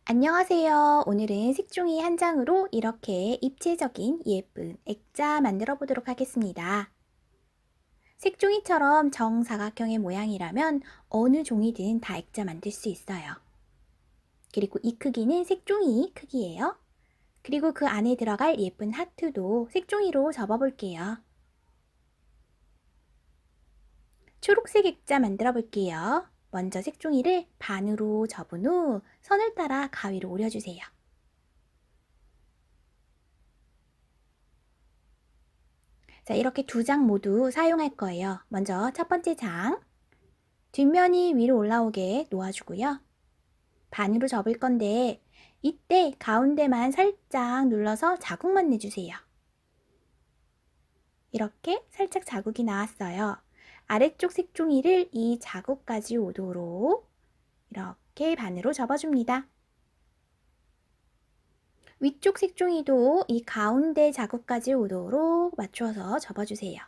안녕하세요. 오늘은 색종이 한 장으로 이렇게 입체적인 예쁜 액자 만들어 보도록 하겠습니다. 색종이처럼 정사각형의 모양이라면 어느 종이든 다 액자 만들 수 있어요. 그리고 이 크기는 색종이 크기예요. 그리고 그 안에 들어갈 예쁜 하트도 색종이로 접어 볼게요. 초록색 액자 만들어 볼게요. 먼저 색종이를 반으로 접은 후 선을 따라 가위로 오려주세요. 자, 이렇게 두 장 모두 사용할 거예요. 먼저 첫 번째 장, 뒷면이 위로 올라오게 놓아주고요. 반으로 접을 건데 이때 가운데만 살짝 눌러서 자국만 내주세요. 이렇게 살짝 자국이 나왔어요. 아래쪽 색종이를 이 자국까지 오도록 이렇게 반으로 접어줍니다. 위쪽 색종이도 이 가운데 자국까지 오도록 맞춰서 접어주세요.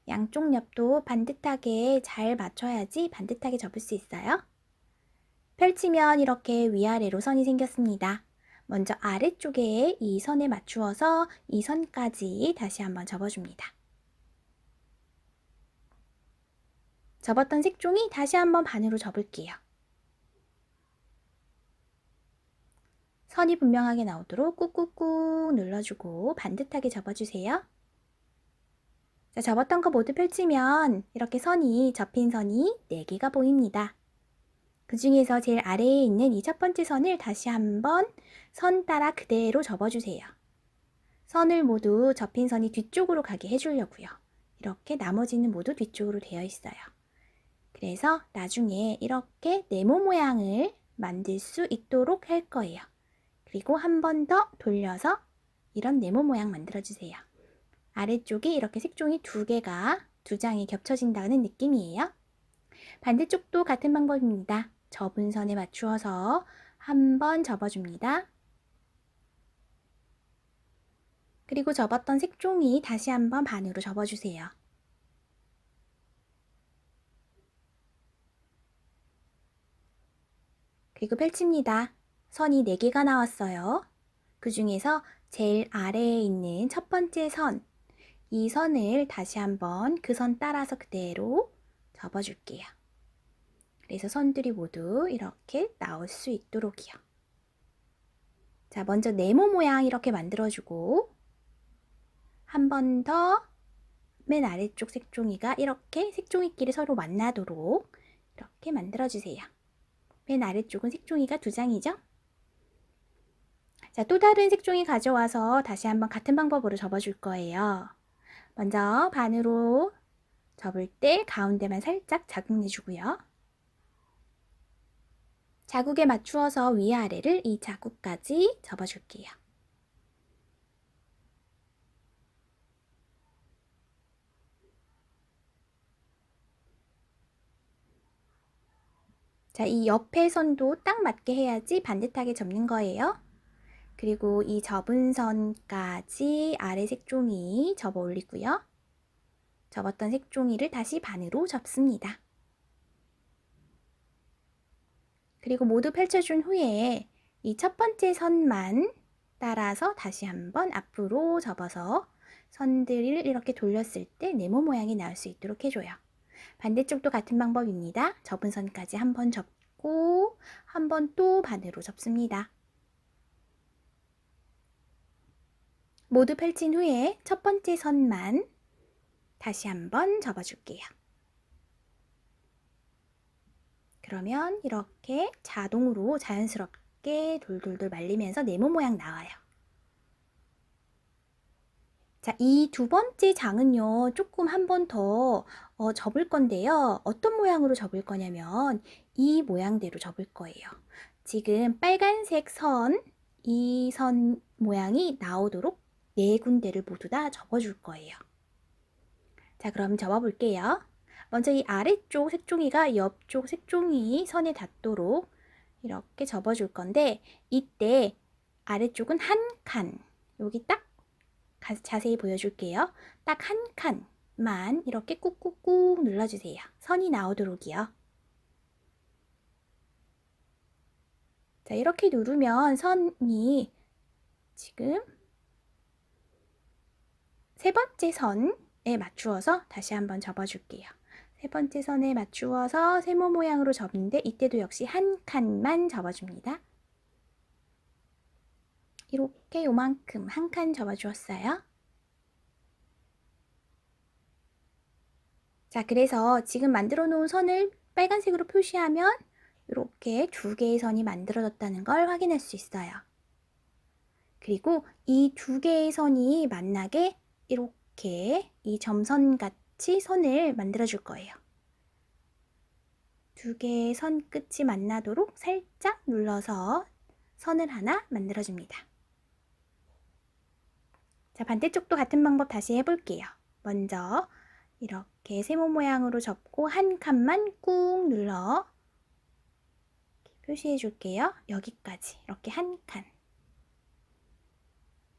양쪽 옆도 반듯하게 잘 맞춰야지 반듯하게 접을 수 있어요. 펼치면 이렇게 위아래로 선이 생겼습니다. 먼저 아래쪽에 이 선에 맞추어서 이 선까지 다시 한번 접어줍니다. 접었던 색종이 다시 한번 반으로 접을게요. 선이 분명하게 나오도록 꾹꾹꾹 눌러주고 반듯하게 접어주세요. 자, 접었던 거 모두 펼치면 이렇게 선이 접힌 선이 4개가 보입니다. 그 중에서 제일 아래에 있는 이 첫 번째 선을 다시 한번 선 따라 그대로 접어주세요. 선을 모두 접힌 선이 뒤쪽으로 가게 해주려고요. 이렇게 나머지는 모두 뒤쪽으로 되어 있어요. 그래서 나중에 이렇게 네모 모양을 만들 수 있도록 할 거예요. 그리고 한 번 더 돌려서 이런 네모 모양 만들어주세요. 아래쪽에 이렇게 색종이 2개가 2장이 겹쳐진다는 느낌이에요. 반대쪽도 같은 방법입니다. 접은 선에 맞추어서 한번 접어줍니다. 그리고 접었던 색종이 다시 한번 반으로 접어주세요. 그리고 펼칩니다. 선이 4개가 나왔어요. 그 중에서 제일 아래에 있는 첫 번째 선, 이 선을 다시 한번 그 선 따라서 그대로 접어줄게요. 그래서 선들이 모두 이렇게 나올 수 있도록이요. 자, 먼저 네모 모양 이렇게 만들어주고 한 번 더 맨 아래쪽 색종이가 이렇게 색종이끼리 서로 만나도록 이렇게 만들어주세요. 맨 아래쪽은 색종이가 2장이죠? 자, 또 다른 색종이 가져와서 다시 한번 같은 방법으로 접어줄 거예요. 먼저 반으로 접을 때 가운데만 살짝 자국 내주고요. 자국에 맞추어서 위아래를 이 자국까지 접어줄게요. 자, 이 옆에 선도 딱 맞게 해야지 반듯하게 접는 거예요. 그리고 이 접은 선까지 아래 색종이 접어 올리고요. 접었던 색종이를 다시 반으로 접습니다. 그리고 모두 펼쳐준 후에 이 첫 번째 선만 따라서 다시 한번 앞으로 접어서 선들을 이렇게 돌렸을 때 네모 모양이 나올 수 있도록 해줘요. 반대쪽도 같은 방법입니다. 접은 선까지 한번 접고 한번 또 반으로 접습니다. 모두 펼친 후에 첫 번째 선만 다시 한번 접어줄게요. 그러면 이렇게 자동으로 자연스럽게 돌돌돌 말리면서 네모 모양 나와요. 자, 이 두 번째 장은요, 조금 한 번 더 접을 건데요. 어떤 모양으로 접을 거냐면 이 모양대로 접을 거예요. 지금 빨간색 선, 이 선 모양이 나오도록 4군데를 모두 다 접어줄 거예요. 자, 그럼 접어볼게요. 먼저 이 아래쪽 색종이가 옆쪽 색종이 선에 닿도록 이렇게 접어줄 건데 이때 아래쪽은 한 칸, 여기 딱 자세히 보여줄게요. 딱 한 칸만 이렇게 꾹꾹꾹 눌러주세요. 선이 나오도록이요. 자, 이렇게 누르면 선이 지금 세 번째 선에 맞추어서 다시 한번 접어줄게요. 세 번째 선에 맞추어서 세모 모양으로 접는데 이때도 역시 한 칸만 접어줍니다. 이렇게 요만큼 한 칸 접어주었어요. 자, 그래서 지금 만들어 놓은 선을 빨간색으로 표시하면 이렇게 두 개의 선이 만들어졌다는 걸 확인할 수 있어요. 그리고 이 두 개의 선이 만나게 이렇게 이 점선 같이 선을 만들어 줄 거예요. 두 개의 선 끝이 만나도록 살짝 눌러서 선을 하나 만들어 줍니다. 자, 반대쪽도 같은 방법 다시 해볼게요. 먼저 이렇게 세모 모양으로 접고 한 칸만 꾹 눌러 표시해 줄게요. 여기까지 이렇게 한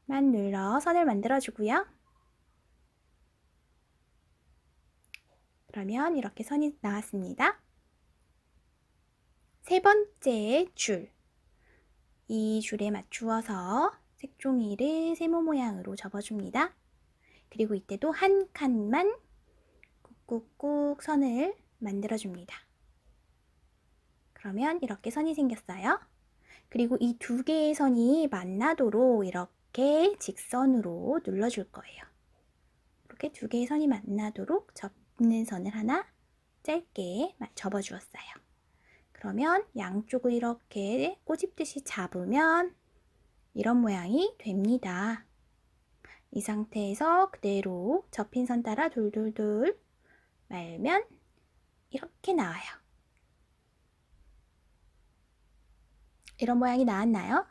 칸만 눌러 선을 만들어 주고요. 그러면 이렇게 선이 나왔습니다. 세 번째 줄, 이 줄에 맞추어서 색종이를 세모 모양으로 접어줍니다. 그리고 이때도 한 칸만 꾹꾹꾹 선을 만들어줍니다. 그러면 이렇게 선이 생겼어요. 그리고 이 두 개의 선이 만나도록 이렇게 직선으로 눌러줄 거예요. 이렇게 두 개의 선이 만나도록 접는 선을 하나 짧게 접어주었어요. 그러면 양쪽을 이렇게 꼬집듯이 잡으면 이런 모양이 됩니다. 이 상태에서 그대로 접힌 선 따라 돌돌돌 말면 이렇게 나와요. 이런 모양이 나왔나요?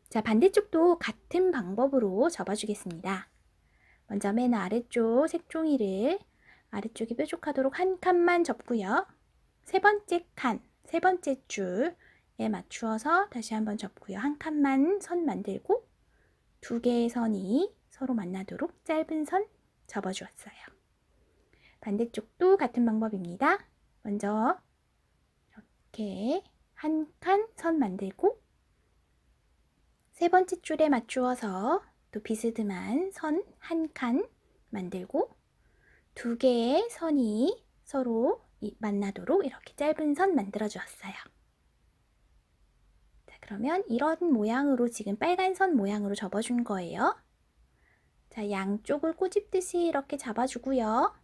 자, 반대쪽도 같은 방법으로 접어주겠습니다. 먼저 맨 아래쪽 색종이를 아래쪽이 뾰족하도록 한 칸만 접고요. 세 번째 칸, 세 번째 줄에 맞추어서 다시 한번 접고요. 한 칸만 선 만들고 두 개의 선이 서로 만나도록 짧은 선 접어주었어요. 반대쪽도 같은 방법입니다. 먼저 이렇게 한 칸 선 만들고 세 번째 줄에 맞추어서 또 비스듬한 선 한 칸 만들고 두 개의 선이 서로 만나도록 이렇게 짧은 선 만들어 주었어요. 자, 그러면 이런 모양으로 지금 빨간 선 모양으로 접어준 거예요. 자, 양쪽을 꼬집듯이 이렇게 잡아주고요.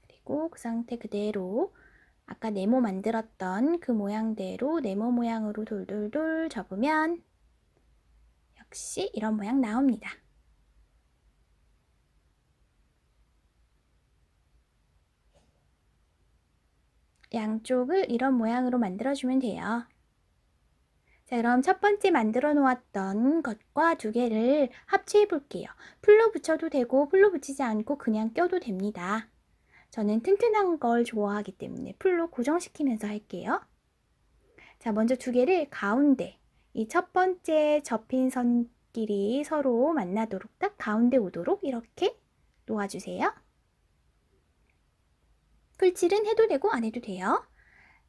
그리고 그 상태 그대로 아까 네모 만들었던 그 모양대로 네모 모양으로 돌돌돌 접으면 역시 이런 모양 나옵니다. 양쪽을 이런 모양으로 만들어주면 돼요. 자, 그럼 첫 번째 만들어 놓았던 것과 두 개를 합체해 볼게요. 풀로 붙여도 되고 풀로 붙이지 않고 그냥 껴도 됩니다. 저는 튼튼한 걸 좋아하기 때문에 풀로 고정시키면서 할게요. 자, 먼저 두 개를 가운데, 이 첫 번째 접힌 선끼리 서로 만나도록 딱 가운데 오도록 이렇게 놓아주세요. 풀칠은 해도 되고 안 해도 돼요.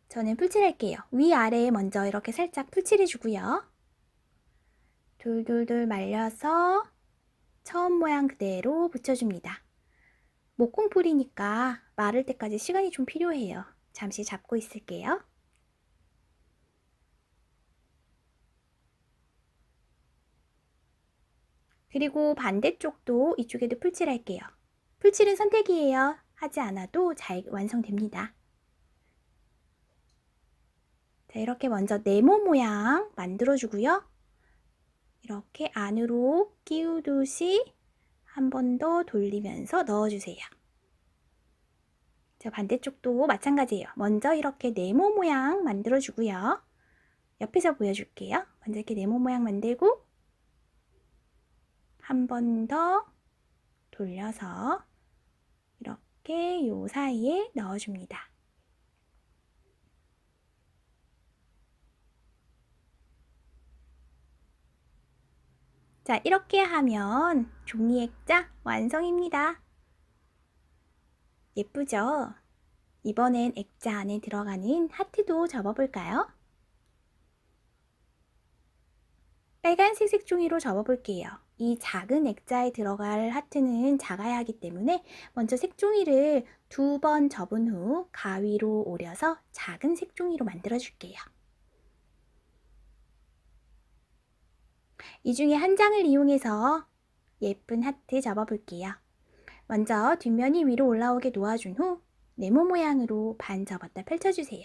저는 풀칠할게요. 위아래에 먼저 이렇게 살짝 풀칠해주고요. 돌돌돌 말려서 처음 모양 그대로 붙여줍니다. 목공풀이니까 마를 때까지 시간이 좀 필요해요. 잠시 잡고 있을게요. 그리고 반대쪽도 이쪽에도 풀칠할게요. 풀칠은 선택이에요. 하지 않아도 잘 완성됩니다. 자, 이렇게 먼저 네모 모양 만들어주고요. 이렇게 안으로 끼우듯이 한 번 더 돌리면서 넣어주세요. 자, 반대쪽도 마찬가지예요. 먼저 이렇게 네모 모양 만들어주고요. 옆에서 보여줄게요. 먼저 이렇게 네모 모양 만들고 한 번 더 돌려서 이렇게 요 사이에 넣어줍니다. 자, 이렇게 하면 종이 액자 완성입니다. 예쁘죠? 이번엔 액자 안에 들어가는 하트도 접어볼까요? 빨간색 색종이로 접어볼게요. 이 작은 액자에 들어갈 하트는 작아야 하기 때문에 먼저 색종이를 2번 접은 후 가위로 오려서 작은 색종이로 만들어 줄게요. 이 중에 한 장을 이용해서 예쁜 하트 접어볼게요. 먼저 뒷면이 위로 올라오게 놓아준 후 네모 모양으로 반 접었다 펼쳐주세요.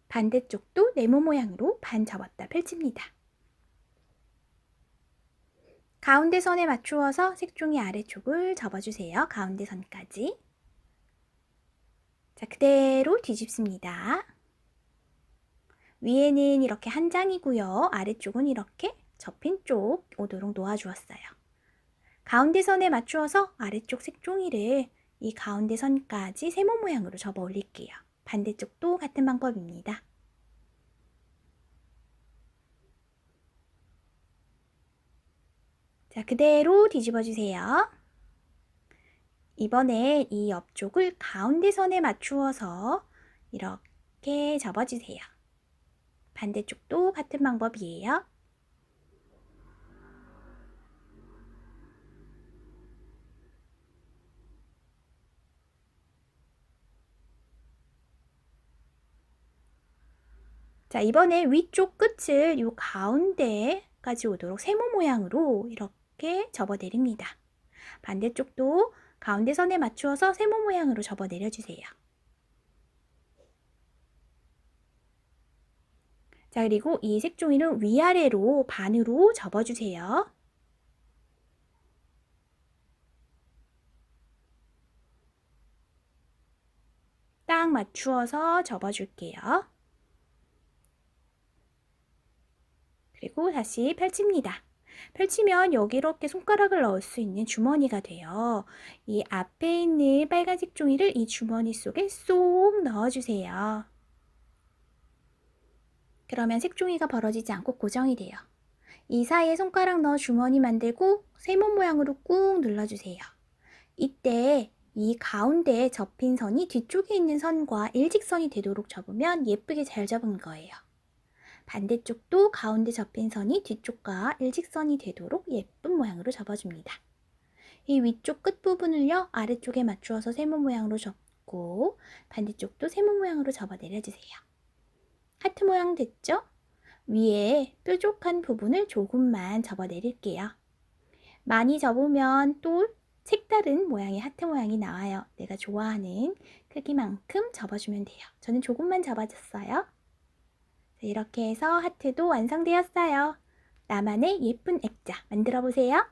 반대쪽도 네모 모양으로 반 접었다 펼칩니다. 가운데 선에 맞추어서 색종이 아래쪽을 접어주세요. 가운데 선까지. 자, 그대로 뒤집습니다. 위에는 이렇게 한 장이고요. 아래쪽은 이렇게 접힌 쪽 오도록 놓아주었어요. 가운데 선에 맞추어서 아래쪽 색종이를 이 가운데 선까지 세모 모양으로 접어 올릴게요. 반대쪽도 같은 방법입니다. 자, 그대로 뒤집어 주세요. 이번에 이 옆쪽을 가운데 선에 맞추어서 이렇게 접어주세요. 반대쪽도 같은 방법이에요. 자, 이번에 위쪽 끝을 이 가운데까지 오도록 세모 모양으로 이렇게 접어 내립니다. 반대쪽도 가운데 선에 맞추어서 세모 모양으로 접어 내려주세요. 자, 그리고 이 색종이를 위아래로 반으로 접어주세요. 딱 맞추어서 접어줄게요. 그리고 다시 펼칩니다. 펼치면 여기 이렇게 손가락을 넣을 수 있는 주머니가 돼요. 이 앞에 있는 빨간색 종이를 이 주머니 속에 쏙 넣어주세요. 그러면 색종이가 벌어지지 않고 고정이 돼요. 이 사이에 손가락 넣어 주머니 만들고 세모 모양으로 꾹 눌러주세요. 이때 이 가운데 접힌 선이 뒤쪽에 있는 선과 일직선이 되도록 접으면 예쁘게 잘 접은 거예요. 반대쪽도 가운데 접힌 선이 뒤쪽과 일직선이 되도록 예쁜 모양으로 접어줍니다. 이 위쪽 끝부분을요, 아래쪽에 맞추어서 세모 모양으로 접고 반대쪽도 세모 모양으로 접어 내려주세요. 하트 모양 됐죠? 위에 뾰족한 부분을 조금만 접어 내릴게요. 많이 접으면 또 색다른 모양의 하트 모양이 나와요. 내가 좋아하는 크기만큼 접어주면 돼요. 저는 조금만 접어줬어요. 이렇게 해서 하트도 완성되었어요. 나만의 예쁜 액자 만들어 보세요.